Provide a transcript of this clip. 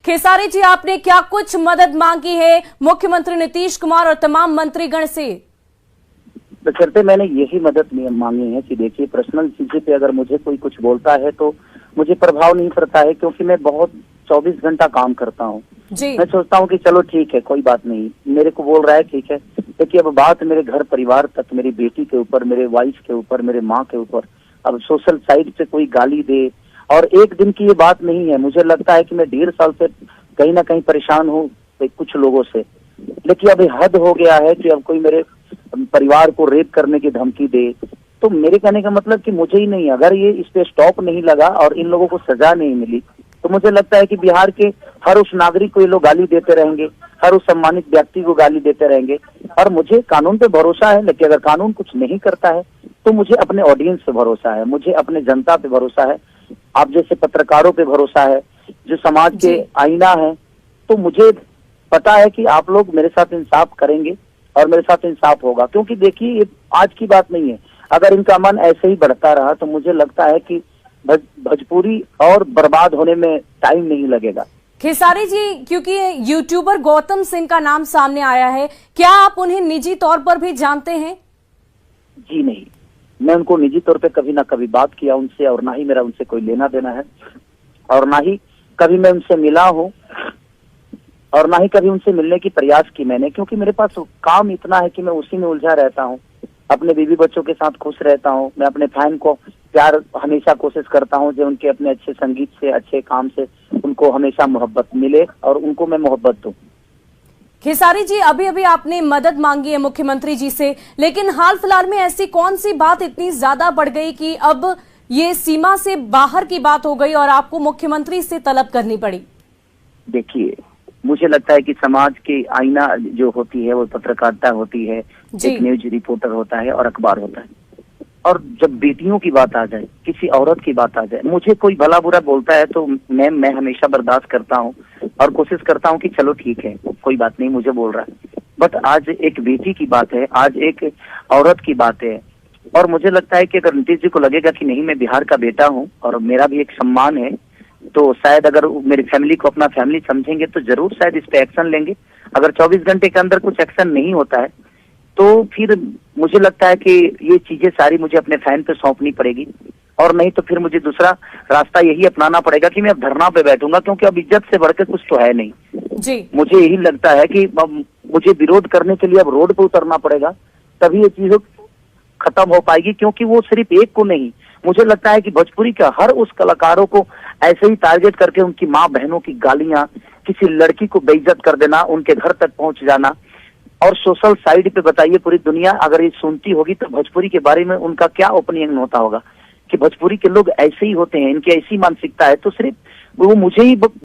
खेसारी जी, आपने क्या कुछ मदद मांगी है मुख्यमंत्री नीतीश कुमार और तमाम मंत्रीगण से? बशर्ते मैंने यही मदद मांगी है कि देखिए, पर्सनल चीजें पे अगर मुझे कोई कुछ बोलता है तो मुझे प्रभाव नहीं पड़ता है, क्योंकि मैं बहुत 24 घंटा काम करता हूँ। मैं सोचता हूँ कि चलो ठीक है, कोई बात नहीं, मेरे को बोल रहा है ठीक है, लेकिन अब बात मेरे घर परिवार तक, मेरी बेटी के ऊपर, मेरे वाइफ के ऊपर, मेरे माँ के ऊपर, अब सोशल साइड से कोई गाली दे। और एक दिन की ये बात नहीं है, मुझे लगता है कि मैं 1.5 साल से कहीं ना कहीं परेशान हूँ कुछ लोगों से, लेकिन अब हद हो गया है कि अब कोई मेरे परिवार को रेप करने की धमकी दे। तो मेरे कहने का मतलब कि मुझे ही नहीं, अगर ये इस पे स्टॉप नहीं लगा और इन लोगों को सजा नहीं मिली, तो मुझे लगता है कि बिहार के हर उस नागरिक को ये लोग गाली देते रहेंगे, हर उस सम्मानित व्यक्ति को गाली देते रहेंगे। और मुझे कानून पे भरोसा है, लेकिन अगर कानून कुछ नहीं करता है तो मुझे अपने ऑडियंस पे भरोसा है, मुझे अपने जनता पे भरोसा है, आप जैसे पत्रकारों पे भरोसा है, जो समाज के आईना है। तो मुझे पता है कि आप लोग मेरे साथ इंसाफ करेंगे और मेरे साथ इंसाफ होगा, क्योंकि देखिए ये आज की बात नहीं है। अगर इनका मन ऐसे ही बढ़ता रहा तो मुझे लगता है कि भोजपुरी और बर्बाद होने में टाइम नहीं लगेगा। खेसारी जी, क्योंकि यूट्यूबर गौतम सिंह का नाम सामने आया है, क्या आप उन्हें निजी तौर पर भी जानते हैं? जी नहीं, मैं उनको निजी तौर पे कभी ना कभी बात किया उनसे, और ना ही मेरा उनसे कोई लेना देना है, और ना ही कभी मैं उनसे मिला हूँ, और ना ही कभी उनसे मिलने की प्रयास की मैंने, क्योंकि मेरे पास काम इतना है कि मैं उसी में उलझा रहता हूँ। अपने बीवी बच्चों के साथ खुश रहता हूँ। मैं अपने फैन को प्यार हमेशा कोशिश करता हूँ जो उनके अपने अच्छे संगीत से, अच्छे काम से उनको हमेशा मोहब्बत मिले और उनको मैं मोहब्बत दूं। खेसारी जी, अभी अभी आपने मदद मांगी है मुख्यमंत्री जी से, लेकिन हाल फिलहाल में ऐसी कौन सी बात इतनी ज्यादा बढ़ गई कि अब ये सीमा से बाहर की बात हो गई और आपको मुख्यमंत्री से तलब करनी पड़ी? देखिए, मुझे लगता है कि समाज की आईना जो होती है वो पत्रकारिता होती है, एक न्यूज रिपोर्टर होता है और अखबार होता है। और जब बेटियों की बात आ जाए, किसी औरत की बात आ जाए, मुझे कोई भला बुरा बोलता है तो मैं हमेशा बर्दाश्त करता हूँ और कोशिश करता हूँ कि चलो ठीक है, कोई बात नहीं, मुझे बोल रहा है। बट आज एक बेटी की बात है, आज एक औरत की बात है, और मुझे लगता है कि अगर नीतीश जी को लगेगा कि नहीं, मैं बिहार का बेटा हूँ और मेरा भी एक सम्मान है, तो शायद अगर मेरी फैमिली को अपना फैमिली समझेंगे तो जरूर शायद इस पे एक्शन लेंगे। अगर 24 घंटे के अंदर कुछ एक्शन नहीं होता है तो फिर मुझे लगता है कि ये चीजें सारी मुझे अपने फैन पे सौंपनी पड़ेगी, और नहीं तो फिर मुझे दूसरा रास्ता यही अपनाना पड़ेगा कि मैं अब धरना पे बैठूंगा, क्योंकि अब इज्जत से बढ़कर कुछ तो है नहीं। जी, मुझे यही लगता है कि मुझे विरोध करने के लिए अब रोड पे उतरना पड़ेगा, तभी ये चीज खत्म हो पाएगी। क्योंकि वो सिर्फ एक को नहीं, मुझे लगता है कि भोजपुरी का हर उस कलाकारों को ऐसे ही टारगेट करके उनकी माँ बहनों की गालियां, किसी लड़की को बेइज्जत कर देना, उनके घर तक पहुंच जाना, और सोशल साइड पे बताइए पूरी दुनिया अगर ये सुनती होगी तो भोजपुरी के बारे में उनका क्या ओपिनियन होता होगा कि भोजपुरी के लोग ऐसे ही होते हैं, इनकी ऐसी मानसिकता है। तो सिर्फ वो मुझे ही